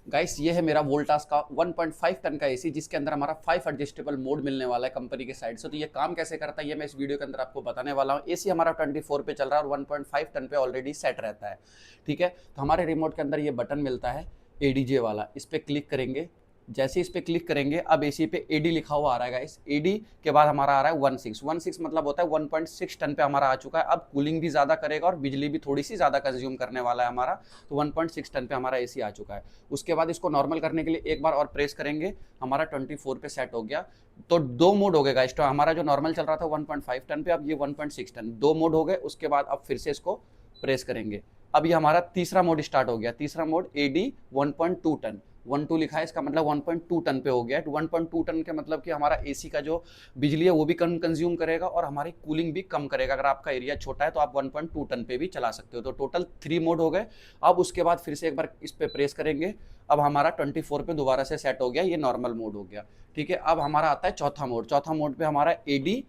Guys ये है मेरा वोल्टास का 1.5 टन का एसी जिसके अंदर हमारा 5 एडजस्टेबल मोड मिलने वाला है कंपनी के साइड से। तो ये काम कैसे करता है ये मैं इस वीडियो के अंदर आपको बताने वाला हूँ। एसी हमारा 24 पे चल रहा है और 1.5 टन पे ऑलरेडी सेट रहता है। ठीक है, तो हमारे रिमोट के अंदर ये बटन मिलता है एडीजे वाला, इस पर क्लिक करेंगे। जैसे इस पे क्लिक करेंगे अब एसी पे एडी लिखा हुआ आ रहा है गाइस। एडी के बाद हमारा आ रहा है 16 मतलब होता है 1.6 टन पे हमारा आ चुका है। अब कूलिंग भी ज़्यादा करेगा और बिजली भी थोड़ी सी ज़्यादा कंज्यूम करने वाला है हमारा। तो 1.6 टन पे हमारा एसी आ चुका है। उसके बाद इसको नॉर्मल करने के लिए एक बार और प्रेस करेंगे, हमारा 24 पे सेट हो गया। तो दो मोड हो गए गाइस। तो हमारा जो नॉर्मल चल रहा था 1.5 टन पे, अब ये 1.6 टन, दो मोड हो गए। उसके बाद अब फिर से इसको प्रेस करेंगे, अब ये हमारा तीसरा मोड स्टार्ट हो गया। तीसरा मोड एडी 1.2 टन, 1.2 लिखा है, इसका मतलब 1.2 टन पे हो गया है। 1.2 टन के मतलब कि हमारा एसी का जो बिजली है वो भी कम कंज्यूम करेगा और हमारी कूलिंग भी कम करेगा। अगर आपका एरिया छोटा है तो आप 1.2 टन पे भी चला सकते हो। तो टोटल 3 मोड हो गए। अब उसके बाद फिर से एक बार इस पे प्रेस करेंगे, अब हमारा 24 पे दोबारा से सेट हो गया, ये नॉर्मल मोड हो गया। ठीक है, अब हमारा आता है चौथा मोड। चौथा मोड पे हमारा एडी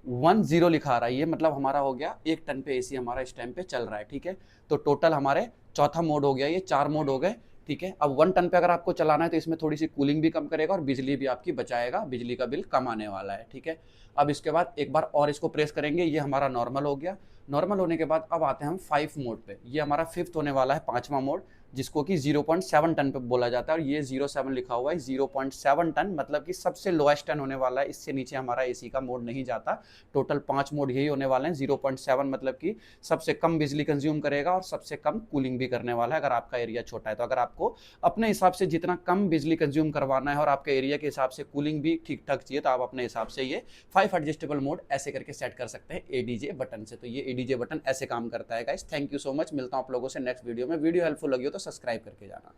10 लिखा आ रहा है, ये मतलब हमारा हो गया 1 टन पे एसी हमारा इस टाइम पे चल रहा है। ठीक है, तो टोटल हमारे चौथा मोड हो गया, ये 4 मोड हो गए। ठीक है, अब 1 टन पे अगर आपको चलाना है तो इसमें थोड़ी सी कूलिंग भी कम करेगा और बिजली भी आपकी बचाएगा, बिजली का बिल कम आने वाला है। ठीक है, अब इसके बाद एक बार और इसको प्रेस करेंगे, ये हमारा नॉर्मल हो गया। नॉर्मल होने के बाद अब आते हैं हम 5 मोड पे, ये हमारा 5th होने वाला है, 5वां मोड, जिसको कि 0.7 टन पे बोला जाता है। और ये 07 लिखा हुआ है, 0.7 टन मतलब कि सबसे लोएस्ट टन होने वाला है, इससे नीचे हमारा एसी का मोड नहीं जाता। टोटल 5 मोड यही होने वाले हैं। 0.7 मतलब कि सबसे कम बिजली कंज्यूम करेगा और सबसे कम कूलिंग भी करने वाला है अगर आपका एरिया छोटा है। तो अगर आपको अपने हिसाब से जितना कम बिजली कंज्यूम करवाना है और आपके एरिया के हिसाब से कूलिंग भी ठीक ठाक चाहिए तो आप अपने हिसाब से ये 5 एडजस्टेबल मोड ऐसे करके सेट कर सकते हैं एडीजे बटन से। तो ये एडीजे बटन ऐसे काम करता है guys. Thank you so much, मिलता हूं आप लोगों से नेक्स्ट वीडियो में। वीडियो हेल्पफुल लगी हो तो सब्सक्राइब करके जाना।